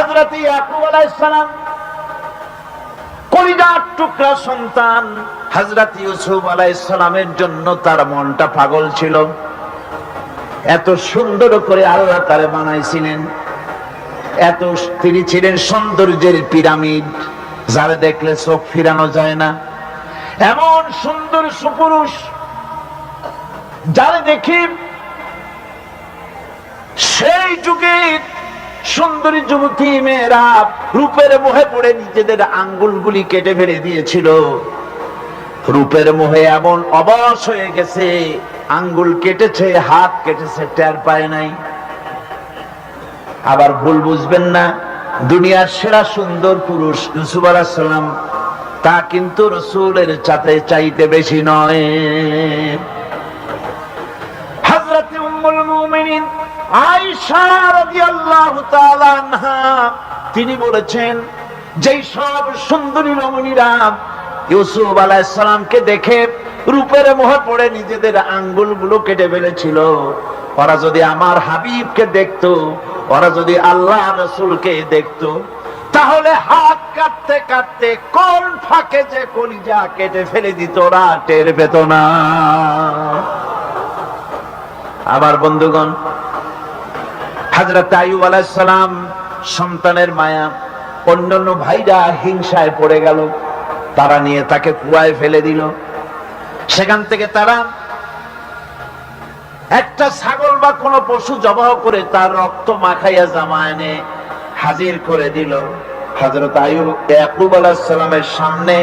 হযরত ইয়াকুব আলাইহিস সালাম কলিজার টুকরা সন্তান হযরত ইউসুফ আলাইহিস সালামের জন্য তার মনটা পাগল ছিল। এত সুন্দর করে আল্লাহ তারে বানাইছিলেন, এত তিনি ছিলেন সৌন্দর্যের পিরামিড, যারা দেখলে চোখ ফিরানো যায় না, এমন সুন্দর সুপুরুষ যারা দেখি সেই যুগে সুন্দরী যুবতী মেয়েরা রূপের মোহে পড়ে নিজেদের আঙ্গুলগুলি কেটে ফেলে দিয়েছিল। রূপের মোহে এমন অবশ হয়ে গেছে, আঙ্গুল কেটেছে, হাত কেটেছে, টের পায় নাই। আবার ভুল বুঝবেন না, দুনিয়ার সেরা সুন্দর পুরুষ ইউসুফ আলাইহিস সালাম তা কিন্তু রাসূলের চাইতে বেশি নয়। হযরত উম্মুল মুমিনিন আয়েশা রাদিয়াল্লাহু তাআলা আনহা তিনি বলেছেন, যেই সব সুন্দরী রমণীরা ইউসুফ আলাইহিস সালামকে দেখে রূপের মোহে পড়ে নিজেদের আঙ্গুলগুলো কেটে ফেলেছিল, ওরা যদি আমার হাবিবকে দেখতো, ওরা যদি আল্লাহ রাসূলকে দেখতো, তাহলে হাত কাটতে কাটতে কোন ফাঁকে যে কলিজা কেটে ফেলে দিত ওরা টের পেত না। আবার বন্ধুগণ, হযরত আইয়ুব আলাইহিস সালাম সন্তানের মায়া, অন্যান্য ভাইরা হিংসায় পড়ে গেল, তারা নিয়ে তাকে কুয়ায় ফেলে দিল। সেখান থেকে তারা একটা ছাগল বা কোন পশু জবাহ করে তার রক্ত মাখাইয়া জামা এনে হাজির করে দিল। হযরত আইয়ুব ইয়াকুব আলাইহিস সালামের সামনে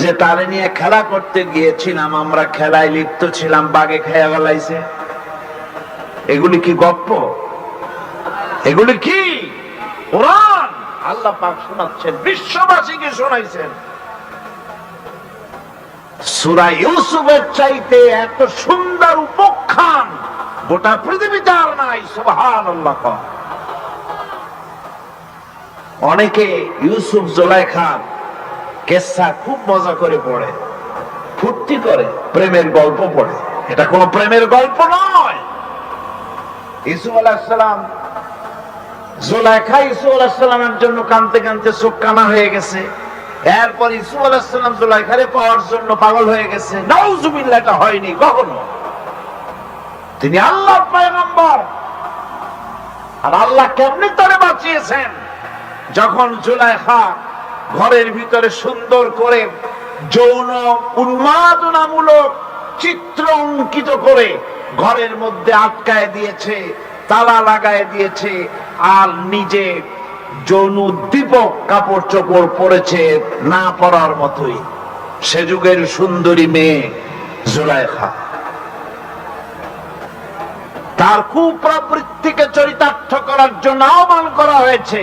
যে তারে নিয়ে খেলা করতে গিয়েছিলাম, আমরা খেলায় লিপ্ত ছিলাম, বাগে খেয়ে ফেলাইছে। এগুলি কি গপ্প? এগুলি কি কোরআন? আল্লাহ পাক শোনাচ্ছেন, বিশ্ববাসীকে শোনাইছেন। সূরা ইউসুফের চাইতে এত সুন্দর উপাখ্যান গোটা পৃথিবীতে আর নাই। সুবহানাল্লাহ। অনেকে ইউসুফ জুলাইখার কিসসা খুব মজা করে পড়ে, ফুর্তি করে, প্রেমের গল্প পড়ে। এটা কোনো প্রেমের গল্প নয়। ইউসুফ আলাইহিস সালাম জুলাইখা ইউসুফ আলাইহিস সালামের জন্য কাঁদতে কাঁদতে চোখ কানা হয়ে গেছে। এরপর ইউসুফ আলাইহিস সালাম জুলাইখারে পাওয়ার জন্য পাগল হয়ে গেছে। নাউজুবিল্লাহ, এটা হয়নি কখনো। তিনি আল্লাহর পয়গম্বর, আর আল্লাহ কেমনে তারে বাঁচিয়েছেন? যখন জুলাইখা ঘরের ভিতরে সুন্দর করে যৌন উন্মাদনামূলক চিত্র অঙ্কিত করে ঘরের মধ্যে আটকায় দিয়েছে, তালা লাগায় দিয়েছে, আর নিজে যৌন উদ্দীপক কাপড় চোপড় পরেছে না পরার মতোই। সে যুগের সুন্দরী মেয়ে জুলাইখা, তার কুপ্রবৃত্তিকে চরিতার্থ করার জন্য আহ্বান করা হয়েছে।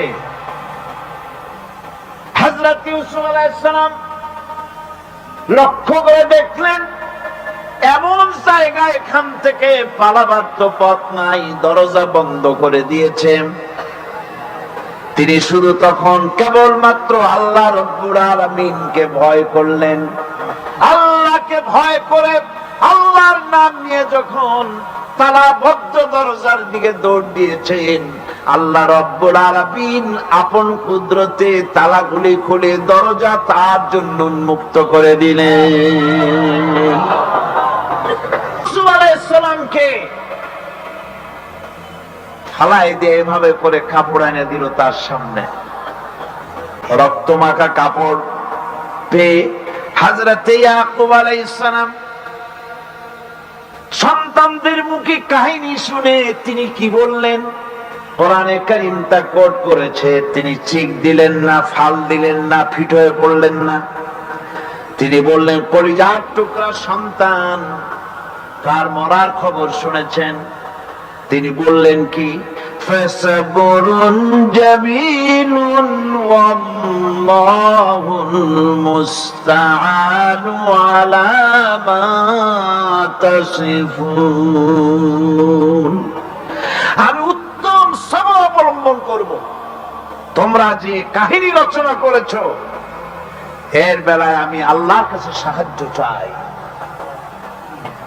হযরত ইউসুফ আলাইহিস সালাম লক্ষ্য করে দেখলেন এমন জায়গা, এখান থেকে পালাবার তো পথ নাই, দরজা বন্ধ করে দিয়েছে। তিনি শুধু তখন কেবলমাত্র আল্লাহ রাব্বুল আলামিনকে ভয় করলেন। আল্লাহকে ভয় করে আল্লাহর নাম নিয়ে যখন তালাবদ্ধ দরজার দিকে দৌড় দিয়েছেন, আল্লাহ রাব্বুল আলামিন আপন কুদরতে তালাগুলি খুলে দরজা তার জন্য উন্মুক্ত করে দিলেন। ইউসুফ আলাইহিস সালামকে ফালাই দিয়ে এভাবে করে কাপড় এনে দিল তার সামনে। রক্তমাখা কাপড় পেয়ে হযরত ইয়াকুব আলাইহিস সালাম সন্তানদের মুখে কাহিনী শুনে তিনি কি বললেন? কোরআনে কারীম তা কোট করেছে। তিনি চিক দিলেন না, ফাল দিলেন না, ফিট হয়ে পড়লেন না। তিনি বললেন, কলিজার টুকরা সন্তান তার মরার খবর শুনেছেন। তিনি বললেন কি? ফাসাবরুন জামিলুন ওয়াল্লাহুল মুস্তাআনু আলা মা তাসিফুন। আমি উত্তম সবর অবলম্বন করব। তোমরা যে কাহিনী রচনা করেছো এর বেলায় আমি আল্লাহর কাছে সাহায্য চাই।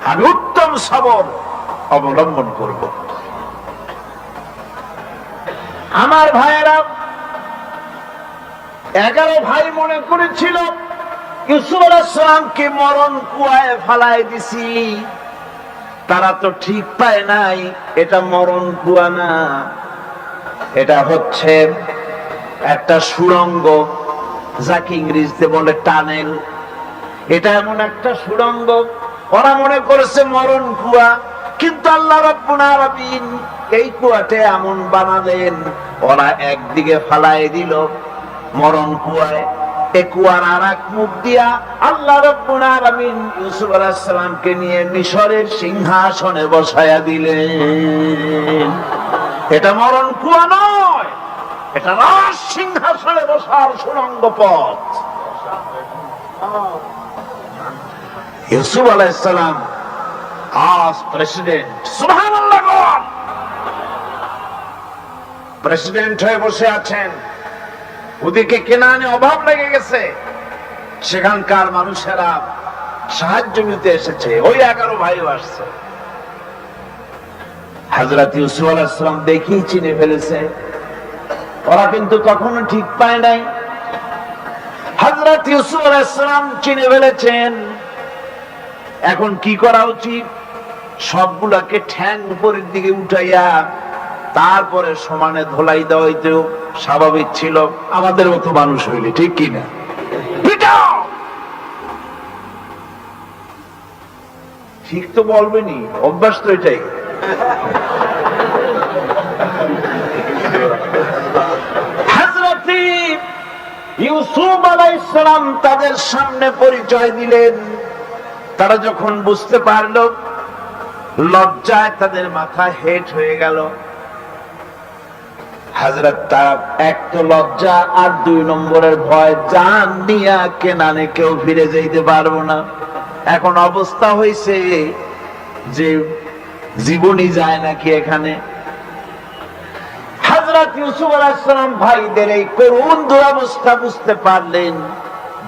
আমি উত্তম সবর অবলম্বন করব। আমার ভাইয়েরা, 11 ভাই মনে করেছিল ইউসুফ আলাইহিস সালামকে মরণ কুয়ায় ফালায় দিছি, তারা তো ঠিক পায় নাই এটা মরণ কুয়া না, এটা হচ্ছে একটা সুড়ঙ্গ, যাকে ইংরেজিতে বলে টানেল। এটা এমন একটা সুড়ঙ্গ, ওরা মনে করেছে মরণ কুয়া, কিন্তু আল্লাহ রাব্বুল আলামিন এই কুয়াতে এমন বানালেন, ওরা একদিকে ফালায় দিল মরণ কুয়ায়, এই কুয়ার আরেক মুখ দিয়া আল্লাহ রাব্বুল আলামিন ইউসুফ আলাইহিস সালামকে নিয়ে মিশরের সিংহাসনে বসায়া দিলেন। এটা মরণ কুয়া নয়, এটা রাজ সিংহাসনে বসার সুড়ঙ্গ পথ। ইউসুফ আলাইহিস সালাম আজ প্রেসিডেন্ট, সুবহানাল্লাহ, প্রেসিডেন্ট হয়ে বসে আছেন। ওদিকে কেনানে অভাব লেগে গেছে, সেখানকার মানুষেরা সাহায্য নিতে এসেছে, ওই 11 ভাইও আসছে। হযরত ইউসুফ আলাইহিস সালাম দেখেই চিনে ফেলেছে, ওরা কিন্তু তখনও ঠিক পায় নাই। হযরত ইউসুফ আলাইহিস সালাম চিনে ফেলেছেন, এখন কি করা উচিত? সবগুলাকে ঠ্যাং উপরের দিকে উঠাইয়া তারপরে সমানে ধোলাই দেওয়াইতেও স্বাভাবিক ছিল, আমাদের মতো মানুষ হইলে, ঠিক কিনা? ঠিক তো বলবেনি, অভ্যাস তো এটাই। হযরত ইউসুফ আলাইহিস সালাম তাদের সামনে পরিচয় দিলেন। তারা যখন বুঝতে পারল, লজ্জায় তাদের মাথা হেট হয়ে গেল। হযরত তার এক তো লজ্জা, আর 2 নম্বরের ভয়, জান নিয়া কেনানে কেউ ফিরে যাইতে পারবো না। এখন অবস্থা হয়েছে যে জীবনই যায় নাকি এখানে। হযরত ইউসুফ আলাইহিস সালাম ভাইদের এই করুণ দুরবস্থা বুঝতে পারলেন,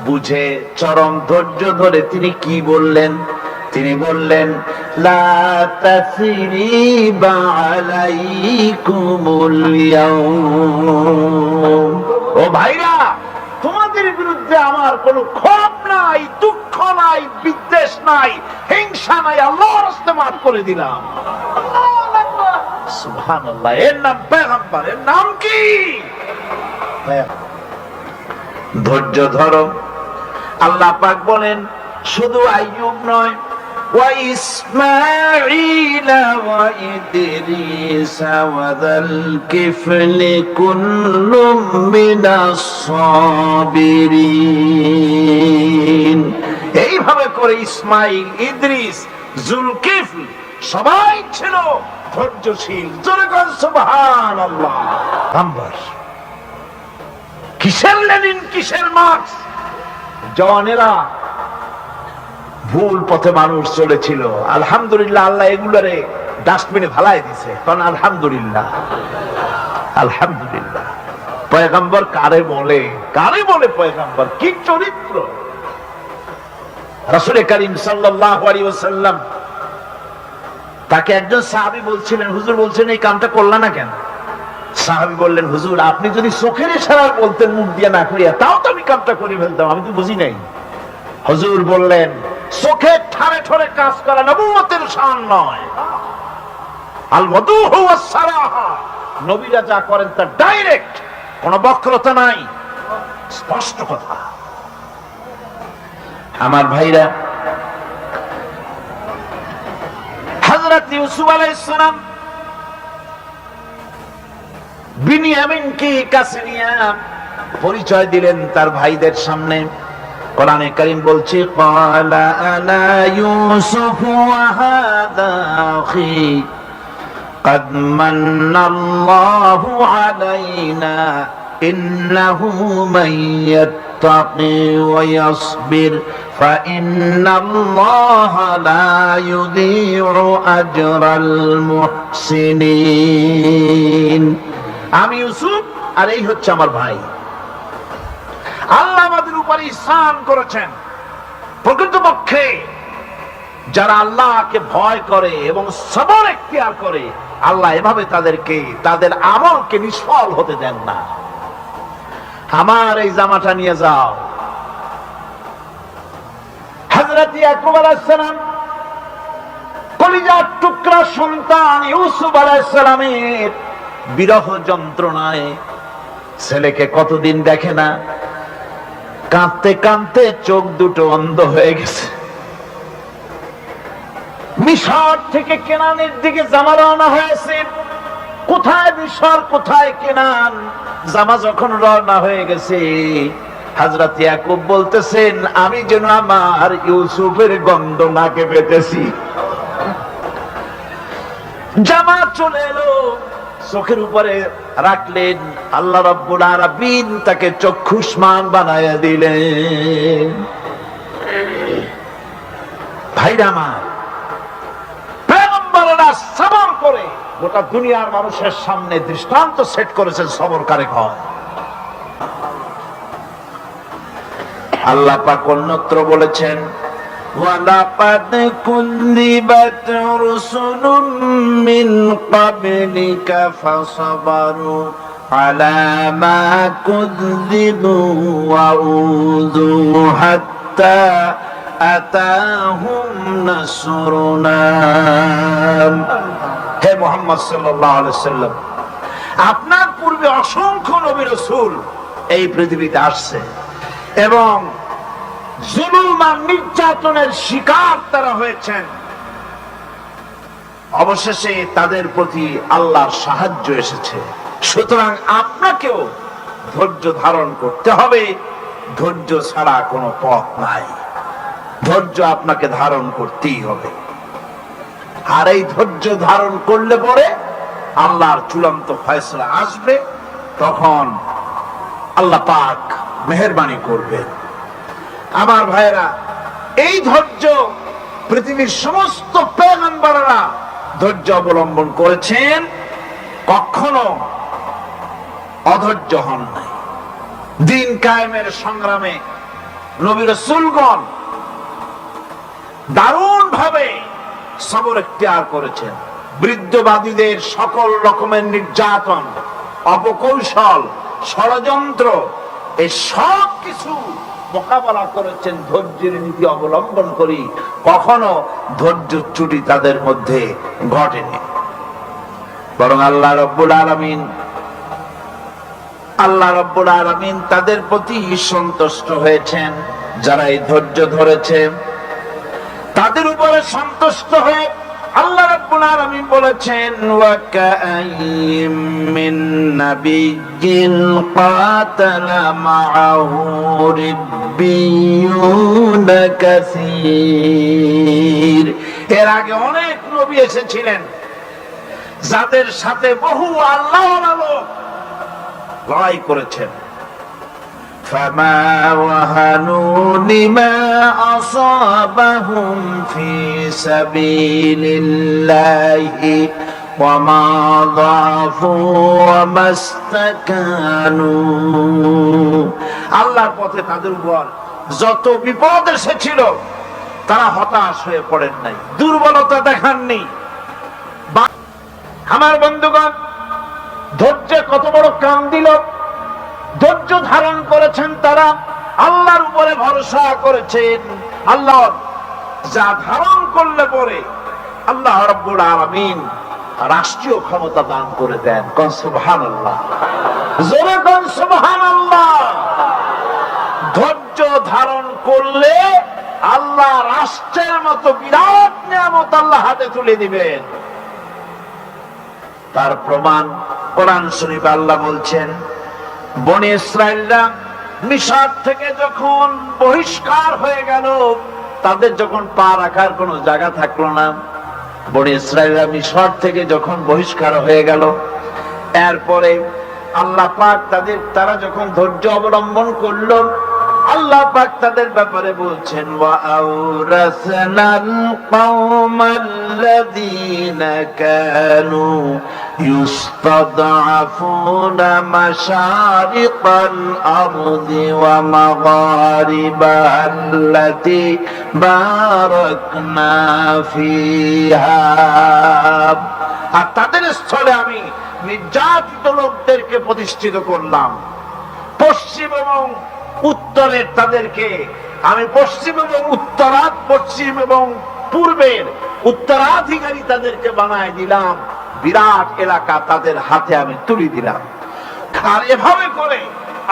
বুঝে চরম ধৈর্য ধরে তিনি কি বললেন? তিনি বললেন, লা তাসরিবা আলাইকুমুল ইয়াউম। ও ভাইরা, তোমাদের বিরুদ্ধে আমার কোনো ক্ষোভ নাই, দুঃখ নাই, বিদ্বেষ নাই, হিংসা নাই, আল্লাহর রাস্তায় মাফ করে দিলাম। সুবহানাল্লাহ। এর নাম পয়গম্বর, এর নাম কি? ধৈর্য ধরো। আল্লাহ পাক বলেন, শুধু আইয়ুব নয়, ওয়া ইসমাঈল ওয়া ইদরিস ওয়া যাল কিফলি কুল্লুম মিনাস সাবিরিন। এইভাবে করে ইসমাঈল, ইদ্রিস, জুলকিফল সবাই ছিল ধৈর্যশীল। জোরে বলেন সুবহানাল্লাহ। নাম্বার কিসের লেনিন, কিসের মার্কস? জওয়ানেরা ভুল পথে মানুষ চলেছিল, আলহামদুলিল্লাহ আল্লাহ এগুলারে ডাস্টবিনে ফালাই দিছে। কারণ আলহামদুলিল্লাহ, আলহামদুলিল্লাহ। পয়গম্বর কারে বলে, কারে বলে পয়গম্বর? কি চরিত্র! রাসূল করিম সাল্লাল্লাহু আলাইহি ওয়াসাল্লাম, তাকে একজন সাহাবী বলছিলেন, হুজুর বলছেন এই কামটা করলা না কেন? সাহাবী বললেন, হুজুর আপনি যদি চোখের ইশারায় বলতেন, মুখ দিয়ে না করিয়া, তাও তো আমি কামটা করে ফেলতাম, আমি তো বুঝি নাই। হুজুর বললেন, চোখের ঠারে ঠরে কাজ করা নবুয়তের শান নয়। আল ওয়াদুহু ওয়াস সারাহা, নবীরা যা করেন তা ডাইরেক্ট, কোনো বক্রতা নাই, স্পষ্ট কথা। আমার ভাইরা, হযরত ইউসুফ আলাইহিস সালাম বিনিয়ামিনকে কাছে নিয়ে পরিচয় দিলেন তার ভাইদের সামনে। কোরআনে কারীম বলছে, ক্বালা আনা ইউসুফ ওয়া হাদা আখি ক্বাদ মান্নাল্লাহু আলাইনা ইন্নাহু মান ইয়াত্তাকি ওয়া ইয়াসবির ফাইন্নাল্লাহা লা ইউযীউ আজরাল মুহসিনিন। আমি ইউসুফ, আর এই হচ্ছে আমার ভাই। আল্লাহ আমাদের উপর ইহসান করেছেন। প্রকৃতপক্ষে যারা আল্লাহকে ভয় করে এবং সবর এখতিয়ার করে, আল্লাহ এভাবে তাদেরকে, তাদের আমলকে নিষ্ফল হতে দেন না। আমার এই জামাটা নিয়ে যাও। হযরত ইয়াকুব আলাইহিস সালাম কলিজার টুকরা সন্তান ইউসুফ আলাইহিস সালামের বিরহ যন্ত্রণায় ছেলেকে কতদিন দেখে না, কাঁদতে কাঁদতে চোখ দুটো অন্ধ হয়ে গেছে। মিশর থেকে কেনানের দিকে জামা রওনা হয়েছে। কোথায় মিশর, কোথায় কেনান? জামা যখন রওনা হয়ে গেছে, হযরত ইয়াকুব বলতেছেন, আমি যেন আমার ইউসুফের গন্ধ নাকে পেতেছি। জামা চলে এলো, চোখের উপরে রাখলেন, আল্লাহ রাব্বুল আলামিন তাকে চক্ষুষ্মান বানায়া দিলেন। ভাইরা আমার, পয়গম্বররা সবর করে গোটা দুনিয়ার মানুষের সামনে দৃষ্টান্ত সেট করেছেন সবর কারে হয়। আল্লাহ পাক অন্যত্র বলেছেন, وَلَقَدْ كُذِّبَتْ رُسُلٌ مِّن قَبْلِكَ فَصَبَرُوا عَلَى مَا كُذِّبُوا وَأُوذُوا حَتَّى أَتَاهُمْ نَصْرُنَا। হে মুহাম্মদ সাল্লাল্লাহু আলাইহি সাল্লাম, আপনার পূর্বে অসংখ্য নবী রাসূল এই পৃথিবীতে আসছে এবং জুলুম আর নির্যাতনের শিকার তারা হয়েছেন। অবশেষে তাদের প্রতি আল্লাহর সাহায্য এসেছে। সুতরাং আপনাকেও ধৈর্য ধারণ করতে হবে। ধৈর্য ছাড়া কোনো পথ নাই। ধৈর্য আপনাকে ধারণ করতেই হবে। আর এই ধৈর্য ধারণ করলে পরে আল্লাহর চূড়ান্ত ফয়সালা আসবে, তখন আল্লাহ পাক মেহেরবানি করবেন। আমার ভাইরা, এই ধৈর্য পৃথিবীর সমস্ত পয়গম্বররা ধৈর্য অবলম্বন করেছেন, কখনো অধৈর্য হন নাই। দিন কায়েমের সংগ্রামে নবী রাসূলগণ দারুণ ভাবে সবর ইখতিয়ার করেছেন। বৃদ্ধবাদীদের সকল রকমের নির্যাতন, অপকৌশল, ষড়যন্ত্র, এই সব কিছু মোকাবেলা করেছেন ধৈর্যের নীতি অবলম্বন করি। কখনো ধৈর্য ত্রুটি তাদের মধ্যে ঘটেনি, বরং আল্লাহ রাব্বুল আলামিন তাদের প্রতি সন্তুষ্ট হয়েছেন। যারা এই ধৈর্য ধরেছে তাদের উপরে সন্তুষ্ট হয়ে আল্লাহ রাব্বুল আলামিন বলেছেন, ওয়া কাআইয়িম মিন নাবিয়্যিন কাতালা মাআহু রিব্বিয়ুন কাসীর। এর আগে অনেক নবী এসেছিলেন যাদের সাথে বহু আল্লাহর লোক লড়াই করেছেন। فما وهنوا لما أصابهم في سبيل الله وما ضعفوا وما استكانوا। আল্লাহর পথে তাদের উপর যত বিপদ এসেছিল তারা হতাশ হয়ে পড়েন নাই, দুর্বলতা দেখাননি। আমার বন্ধুগণ, ধৈর্য কত বড় কাম দিল। ধৈর্য ধারণ করেছেন তারা, আল্লাহর উপরে ভরসা করেছেন। আল্লাহ যা ধারণ করলে পরে আল্লাহ রাব্বুল আলামিন রাষ্ট্রীয় ক্ষমতা দান করে দেন। কোন সুবহানাল্লাহ, জোরে কোন সুবহানাল্লাহ। ধৈর্য ধারণ করলে আল্লাহ রাষ্ট্রের মতো বিরাট নিয়ামত আল্লাহ হাতে তুলে দিবেন। তার প্রমাণ কোরআন শরীফে আল্লাহ বলছেন, বনি ইসরাইলরা মিশর থেকে যখন বহিষ্কার হয়ে গেল, তাদের যখন পা রাখার কোনো জায়গা থাকলো না, বনি ইসরাইলরা মিশর থেকে যখন বহিষ্কার হয়ে গেল, এরপরে আল্লাহ পাক তারা যখন ধৈর্য অবলম্বন করলো, আল্লাহ পাক তাদের ব্যাপারে বলছেন, ওয়া আওরাসনাল কওমাল্লাযীনা কানু ইউস্তাদআফুনা মাশারিকাল আরদি ওয়া মাগারিবাহা আল্লাতী বারাকনা ফিহা। আর তাদের স্থলে আমি নির্যাতিত লোকদেরকে প্রতিষ্ঠিত করলাম। পশ্চিম এবং উত্তরের তাদেরকে আমি পশ্চিম এবং পশ্চিম এবং পূর্বের উত্তরাধিকারী তাদেরকে বানায় দিলাম, বিরাট এলাকা তাদের হাতে আমি তুলে দিলাম। আর এভাবে করে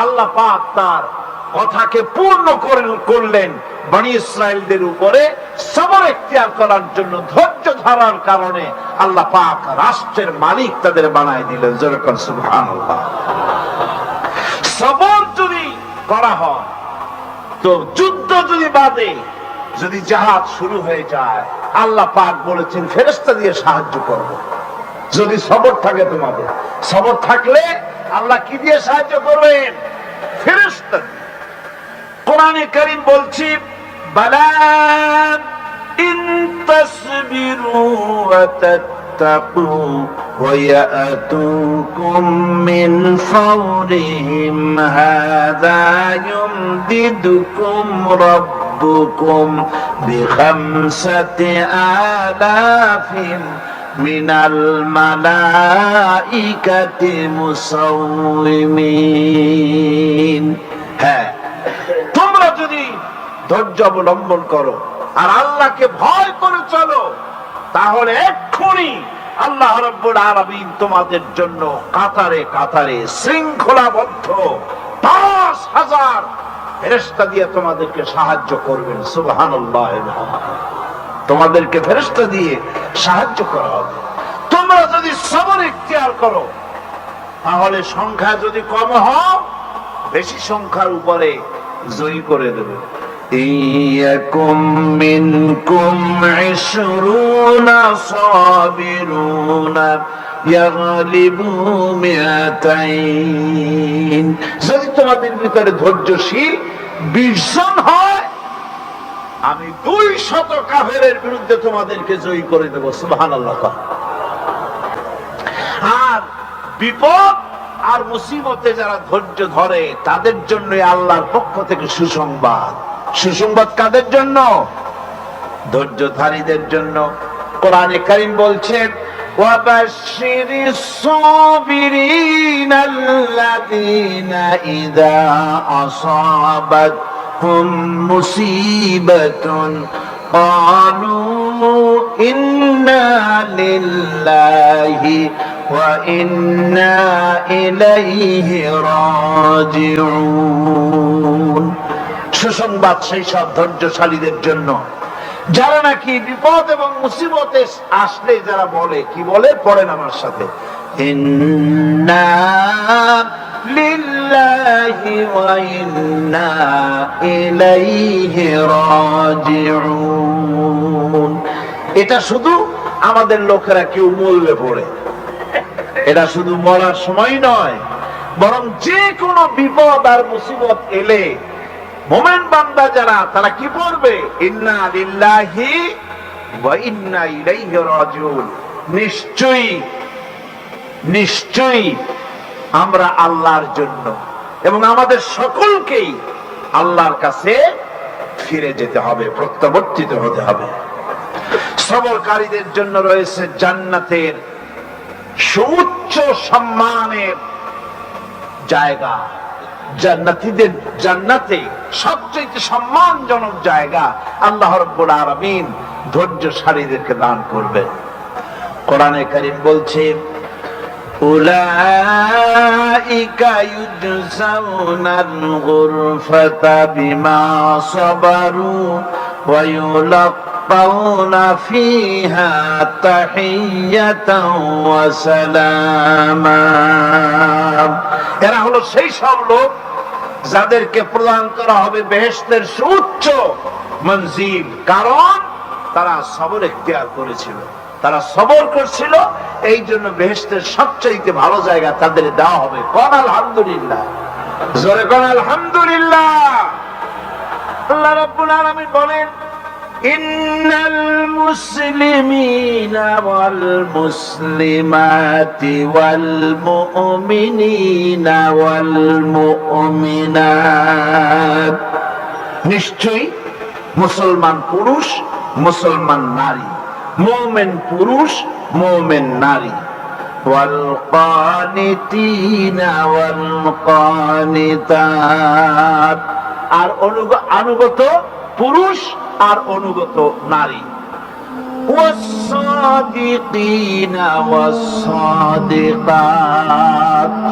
আল্লাহ পাক তার কথাকে পূর্ণ করলেন বনি ইসরাইলদের উপরে। সবর ইখতিয়ার করার জন্য, ধৈর্য ধরার কারণে আল্লাহ পাক রাষ্ট্রের মালিক তাদের বানায় দিলেন। যেরকম সুবহানাল্লাহ। সবর যদি করা হয় তো যুদ্ধ যদি বাদে, যদি জাহাজ শুরু হয়ে যায়, আল্লাহ পাক বলেছেন ফেরেশতা দিয়ে সাহায্য করব। যদি সবর থাকে তোমাদের, সবর থাকলে আল্লাহ কি দিয়ে সাহায্য করবেন? ফেরেশতা। কোরআনে কারীম বলছে বালা ইন তাসবিরু ওয়া তাত্তাকু ওয়া ইয়াতুকুম মিন ফাওরিহিম হাযা ইউমদিদুকুম রাব্বুকুম বিখামসাতি আলাফিন মিনাল মালাইকাতি মুসাউমিন। হ্যাঁ, তোমরা যদি ধৈর্য অবলম্বন করো আর আল্লাহকে ভয় করে চলো, তাহলে এক্ষুনি আল্লাহ রাব্বুল আলামিন তোমাদের জন্য কাতারে কাতারে শৃঙ্খলাবদ্ধ ৫,০০০ ফেরেশতা দিয়ে তোমাদেরকে সাহায্য করবেন। সুবহানাল্লাহ। তোমাদেরকে ফেরেশতা দিয়ে সাহায্য করা হবে। তোমরা যদি সবর ইখতিয়ার করো, তাহলে সংখ্যা যদি কম হয়, বেশি সংখ্যার উপরে জয়ী করে দেবে। ইয়াকুম মিনকুম ২০ সাবিরুনা ইয়াগলিবু মিআতাইন। যদি তোমাদের ভিতরে ধৈর্যশীল ২০ জন হয়, আমি ২০০ কাফেরের বিরুদ্ধে তোমাদেরকে জয়ী করে দেব। সুবহানাল্লাহ। আর বিপদ আর মুসিবতে যারা ধৈর্য ধরে, তাদের জন্য আল্লাহর পক্ষ থেকে সুসংবাদ। সুসংবাদ কাদের জন্য? ধৈর্যধারীদের জন্য। কোরআনে কারীম বলছেন ওয়াবাশশিরিস সাবিরিনাল্লাযীনা ইযা আসাবাতহুম মুসিবাতুন ক্বালু ইন্না লিল্লাহি ওয়া ইন্না ইলাইহি রাজিউন। সুসংবাদ সেই সব ধৈর্যশালীদের জন্য যারা নাকি বিপদ এবং মুসিবতে আসলে যারা বলে, কি বলে? পড়েন আমার সাথে, ইন্না লিল্লাহি ওয়া ইন্না ইলাইহি রাজিউন। এটা শুধু আমাদের লোকেরা কেউ বলবে পড়ে, এটা শুধু মরার সময় নয়, বরং যে কোনো বিপদ আর মুসিবত এলে মুমিন বান্দা যারা, তারা কি পড়বে? ইন্না লিল্লাহি ওয়া ইন্না ইলাইহি রাজিউন। নিশ্চয়ই নিশ্চয়ই আমরা আল্লাহর জন্য এবং আমাদের সকলকেই আল্লাহর কাছে ফিরে যেতে হবে, প্রত্যাবর্তিত হতে হবে। সবরকারীদের জন্য রয়েছে জান্নাতের সুউচ্চ সম্মানের জায়গা। জান্নাতীদের জান্নাতে সবচেয়ে সম্মানজনক জায়গা আল্লাহ রাব্বুল আলামিন ধৈর্যশালীদেরকে দান করবেন। কোরআনে কারীম বলছে উলাইকা ইউজসাউনাল গুরফাতা বিমা সাবারু ওয়া ইউলাক্কাউনা ফিহা তাহিয়াতাও ওয়া সালামা। এরা হলো সেই সব লোক যাদেরকে প্রদান করা হবে বেহেশতের সুউচ্চ মঞ্জিল, কারণ তারা সবর ইখতিয়ার করেছিল, তারা সবর করছিল, এই জন্য বেহেশতের সবচেয়ে ভালো জায়গা তাদের দেওয়া হবে। কোন আলহামদুলিল্লাহ, জোরে কোন আলহামদুলিল্লাহ। আল্লাহ রাব্বুল আলামিন বলেন ইন্নাল মুসলিমিনা ওয়াল মুসলিমাতি ওয়াল মুমিনিনা ওয়াল মুমিনাত। নিশ্চয়ই মুসলমান পুরুষ, মুসলমান নারী, মুমিন পুরুষ, মুমিন নারী, والقانتين والقانتات আর অনুগত পুরুষ আর অনুগত নারী والصادقين والصادقات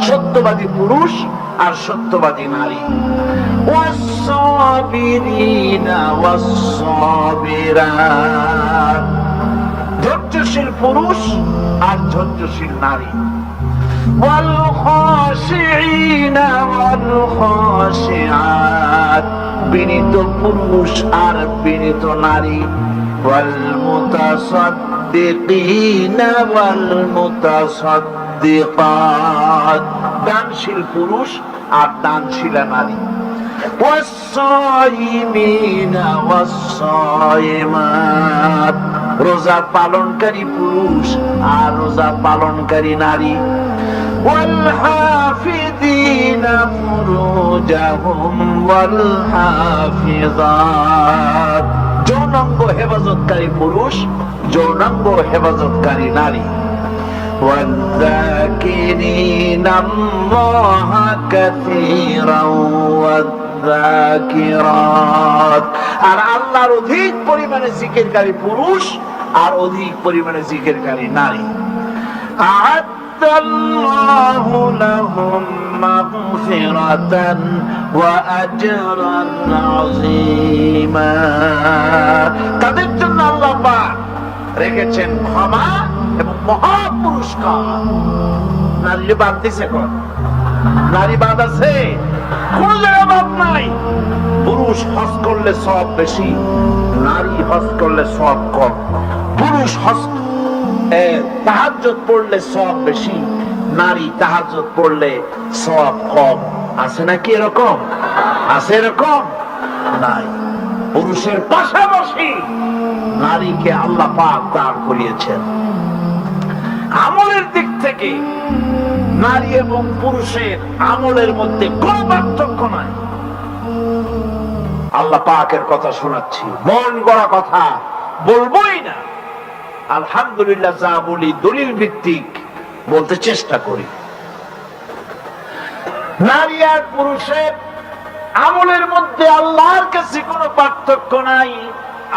সত্যবাদী পুরুষ আর সত্যবাদী নারী والصابرين والصابرات ধৈর্যশীল পুরুষ আর ধৈর্যশীল নারী والخاشعين والخاشعات বিনীত পুরুষ আর বিনীত নারী والمتصدقين والمتصدقات দানশীল পুরুষ আর দানশীলা নারী والصائمين والصائمات রোজা পালনকারী পুরুষ আর রোজা পালনকারী নারী والحافظين فروجهم والحافظات যৌনাঙ্গ হেফাজতকারী পুরুষ যৌনাঙ্গ হেফাজতকারী নারী والذاكرين الله كثيرا والذاكرات আর আল্লাহর অধিক পরিমাণে জিকিরকারী পুরুষ আর অধিক পরিমাণে জিকিরকারী নারী الله لهم مغفرة وأجرا عظيما তাদের জন্য আল্লাহ পাক রেখেছেন ক্ষমা এবং মহা পুরস্কার নারী বাদ দিছে কোন নারী বাদ আছে কোন জায়গায় বাদ নাই পুরুষ হজ করলে সওয়াব বেশি নারী হজ করলে সওয়াব কম পুরুষ হজ তাহাজ্জুদ পড়লে সওয়াব বেশি নারী তাহাজ্জুদ পড়লে সওয়াব কম আছে নাকি এরকম আছে এরকম নাই পুরুষের পাশাপাশি নারীকে আল্লাহ পাক দান করিয়েছেন আমলের দিক থেকে নারী এবং পুরুষের আমলের মধ্যে কোনো পার্থক্য নাই আল্লাহ পাকের কথা শোনাচ্ছি মন গড়া কথা বলবোই না আলহামদুলিল্লাহ যা বলি দলিল ভিত্তিক বলতে চেষ্টা করি নারী আর পুরুষের আমলের মধ্যে আল্লাহর কাছে কোনো পার্থক্য নাই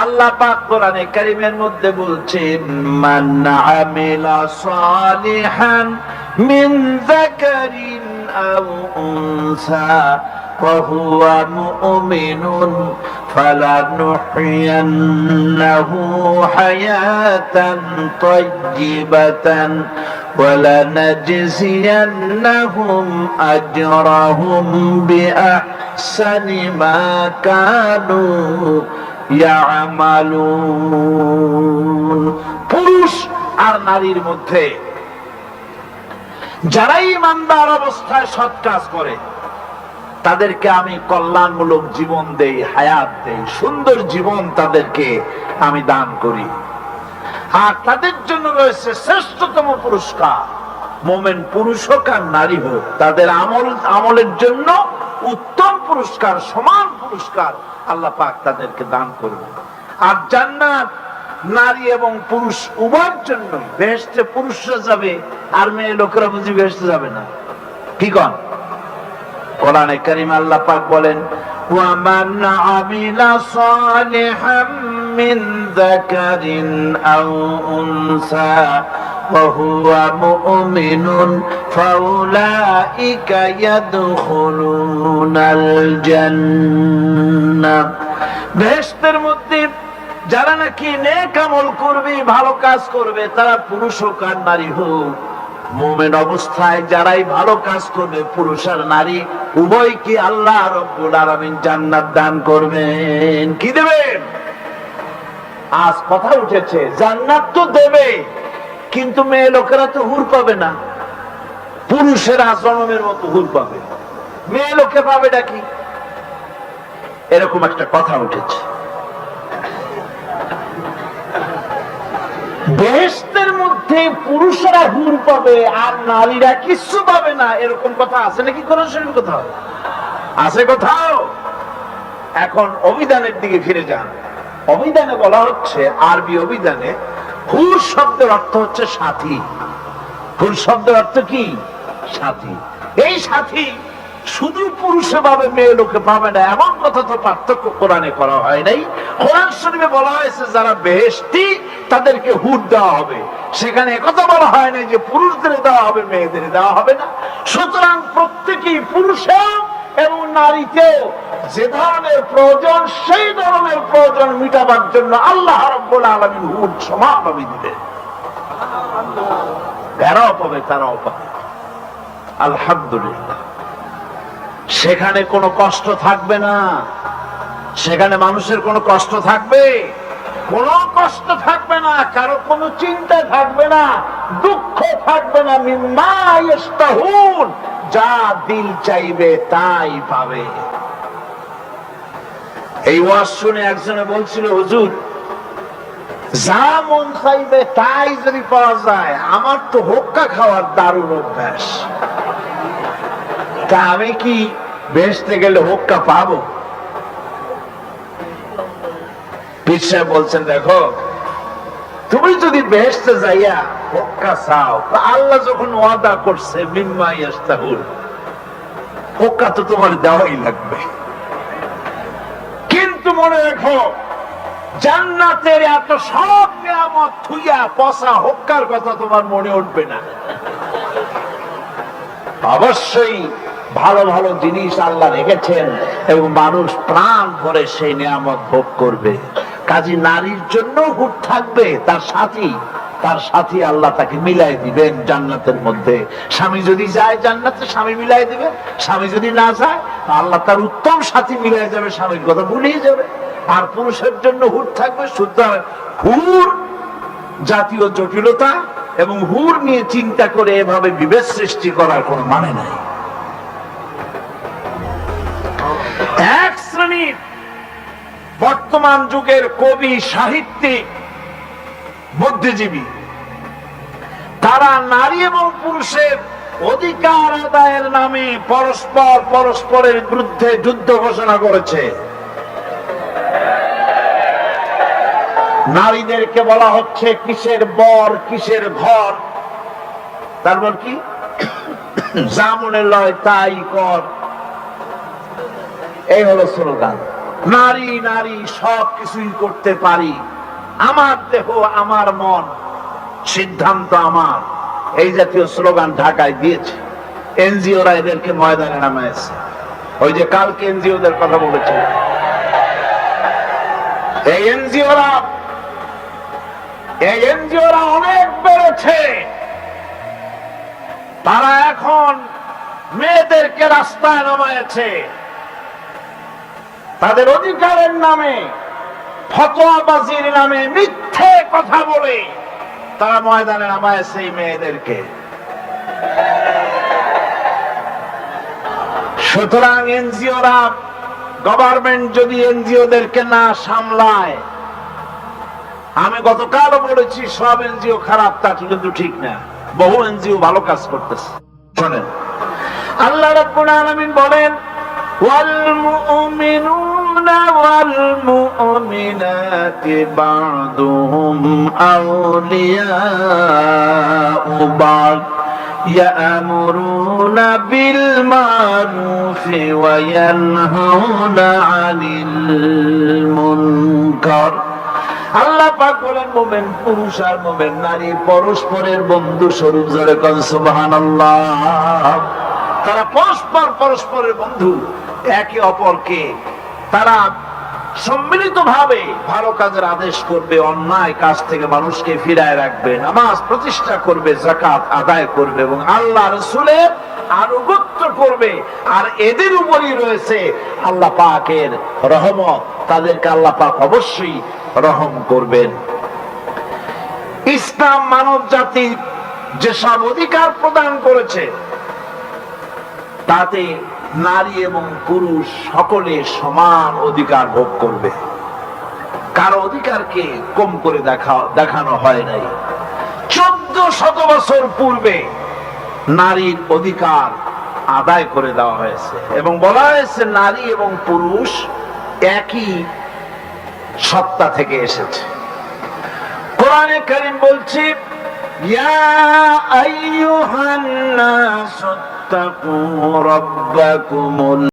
আল্লাহ পাক কোরআনে কারীমের মধ্যে বলছেন মান আমিলা সালিহান মিন যাকারিন আও উনসা وهو مؤمن فلنحيينه حياة طيبة ولنجزينهم أجرهم بأحسن ما كانوا يعملون পুরুষ আর নারীর মধ্যে যারা ঈমানদার অবস্থায় সৎ কাজ করে তাদেরকে আমি কল্যাণমূলক জীবন দেই হায়াত দেই সুন্দর জীবন তাদেরকে আমি দান করি আর তাদের জন্য রয়েছে শ্রেষ্ঠতম পুরস্কার মুমিন পুরুষ হোক আর নারী হোক তাদের আমলের জন্য উত্তম পুরস্কার সমান পুরস্কার আল্লাহ পাক তাদেরকে দান করবে আর জান্নাত নারী এবং পুরুষ উভয়ের জন্য বেহেশতে পুরুষরা যাবে আর মেয়ে লোকেরা বুঝি বেহেশতে যাবে না কি কন কোরআনে কারীম আল্লাহ পাক বলেন ওয়ামান আমিলা সালিহাম মিন যাকারিন আও উনসা ওয়া হুয়া মুমিনুন ফাউলাইকা ইয়াদখুলুনাল জান্নাহ বেহেশতের মধ্যে যারা নাকি নেক আমল করবে ভালো কাজ করবে তারা পুরুষ হোক আর নারী হোক মুমিন অবস্থায় যারাই ভালো কাজ করবে পুরুষ আর নারী উভয়কে আল্লাহ রাব্বুল আলামিন জান্নাত দান করবেন কি দেবেন আজ কথা উঠেছে জান্নাত তো দেবে কিন্তু মেয়ে লোকেরা তো হুর পাবে না পুরুষেরা জনমের মতো হুর পাবে মেয়ে লোকে পাবে নাকি এরকম একটা কথা উঠেছে বেহেশতের মধ্যে পুরুষরা হুর পাবে আর নারীরা কিছু পাবে না এরকম কথা আছে নাকি কোরআন শরীফ কোথাও আছে কোথাও এখন অভিধানের দিকে ফিরে যান অভিধানে বলা হচ্ছে আরবি অভিধানে হুর শব্দের অর্থ হচ্ছে সাথী ফুল শব্দের অর্থ কি? সাথী। এই সাথী শুধু পুরুষে পাবে, মেয়ে লোকে পাবে না, এমন কথা তো পার্থক্য কোরআনে করা হয় নাই। কোরআন শরীফে বলা হয়েছে যারা বেহেশতি তাদেরকে হুর দেওয়া হবে, সেখানে একথা বলা হয় না যে পুরুষদের দেওয়া হবে মেয়েদের দেওয়া হবে না। সুতরাং প্রত্যেকেই পুরুষেও এবং নারীতেও যে ধরনের প্রয়োজন সেই ধরনের প্রয়োজন মিটাবার জন্য আল্লাহ রাব্বুল আলামিন হুর সমানভাবে দিবেন। এরাও পাবে তারাও পাবে, আলহামদুলিল্লাহ। সেখানে কোনো কষ্ট থাকবে না, সেখানে মানুষের কোনো কষ্ট থাকবে? কোনো কষ্ট থাকবে না, কারো কোনো চিন্তা থাকবে না, দুঃখ থাকবে না। মিম্মা ইয়াশতাহুন, যা দিল চাইবে তাই পাবে। এই ওয়াজ শুনে একজনে বলছিল, হুজুর যা মন চাইবে তাই যদি পাওয়া যায়, আমার তো হুক্কা খাওয়ার দারুণ অভ্যাস, তা আমি কি বেহেশতে গেলে হুক্কা পাবো? পীর সাহেব বলছেন, দেখো তুমি যদি বেহেশতে যাইয়া হুক্কা চাও, আল্লাহ যখন ওয়াদা করছে মিম্মা ইয়াশতাহুন, হুক্কা তো তোমার দেওয়াই লাগবে। কিন্তু মনে রাখো, জান্নাতের এত সব নিয়ামত থুইয়া পচা হুক্কার কথা তোমার মনে উঠবে না। অবশ্যই ভালো ভালো জিনিস আল্লাহ রেখেছেন এবং মানুষ প্রাণ ভরে সেই নিয়ামত ভোগ করবে। কাজী নারীর জন্য হুট থাকবে, তার সাথী আল্লাহ তাকে মিলাই দিবেন জান্নাতের মধ্যে। স্বামী যদি যায় জান্নাতে, স্বামী মিলাই দিবেন। স্বামী যদি না যায়, আল্লাহ তার উত্তম সাথী মিলাই যাবে, স্বামীর কথা ভুলিয়ে যাবে। আর পুরুষের জন্য হুট থাকবে। সুতরাং হুর জাতীয় জটিলতা এবং হুর নিয়ে চিন্তা করে এভাবে বিভেদ সৃষ্টি করার কোন মানে নাই। এক শ্রেণীর বর্তমান যুগের কবি, সাহিত্যিক, বুদ্ধিজীবী, তারা নারী এবং পুরুষের অধিকার আদায়ের নামে পরস্পরের বিরুদ্ধে যুদ্ধ ঘোষণা করেছে। নারীদেরকে বলা হচ্ছে কিসের বর কিসের ঘর, তারপর কি যা মনে লয় তাই কর, এই হলো স্লোগান। নারী নারী সব কিছুই করতে পারি, আমার দেহ আমার মন, সিদ্ধান্ত আমার, এই জাতীয় স্লোগান ঢাকায় দিয়েছে। এনজিওরা এদেরকে ময়দানে নামাইছে। ওই যে কালকে এনজিওদের কথা বলেছে, এই এনজিওরা অনেক বেড়েছে। তারা এখন মেয়েদেরকে রাস্তায় নামাইছে, তাদের অধিকারের নামে, ফতোয়াবাজির নামে, মিথ্যে কথা বলে তারা ময়দানে নামাইছে এই মেয়েদেরকে। সুতরাং এনজিওরা, গভর্নমেন্ট যদি এনজিওদেরকে না সামলায়, আমি গতকালও বলেছি সব এনজিও খারাপ, তা কিন্তু ঠিক না, বহু এনজিও ভালো কাজ করতেছে। শোনেন, আল্লাহ রাব্বুল আলামিন বলেন, ওয়াল মুমিনুনা ওয়াল মুমিনাতি বা'দুহুম আউলিয়াউ বা'দ ইয়া'মুরুনা বিল মা'রুফি ওয়া ইয়ানহাউনা আনিল মুনকার। আল্লাহ পাক বলেন, মুমিন পুরুষ আর মুমিন নারী পরস্পরের বন্ধু স্বরূপ। জোরে কোন সুবহানাল্লাহ। তারা পরস্পরের বন্ধু, একে অপরকে তারা সম্মিলিত ভাবে ভালো কাজের আদেশ করবে, অন্যায় কাজ থেকে মানুষকে ফিরায় রাখবে, নামাজ প্রতিষ্ঠা করবে, যাকাত আদায় করবে এবং আল্লাহ রাসূলের আনুগত্য করবে। আর এদের উপরই রয়েছে আল্লাহ পাকের রহমত, তাদেরকে আল্লাহ পাক অবশ্যই রহম করবেন। ইসলাম মানব জাতি যেসব অধিকার প্রদান করেছে, তাতে নারী এবং পুরুষ সকলে সমান অধিকার ভোগ করবে, কারো অধিকারকে কম করে দেখানো হয় নাই। 1400 বছর পূর্বে নারীর অধিকার আদায় করে দেওয়া হয়েছে এবং বলা হয়েছে নারী এবং পুরুষ একই সত্তা থেকে এসেছে। কোরআনে কারীম বলছে, ইয়া আইয়ুহান নাস ইত্তাকু রাব্বাকুমুল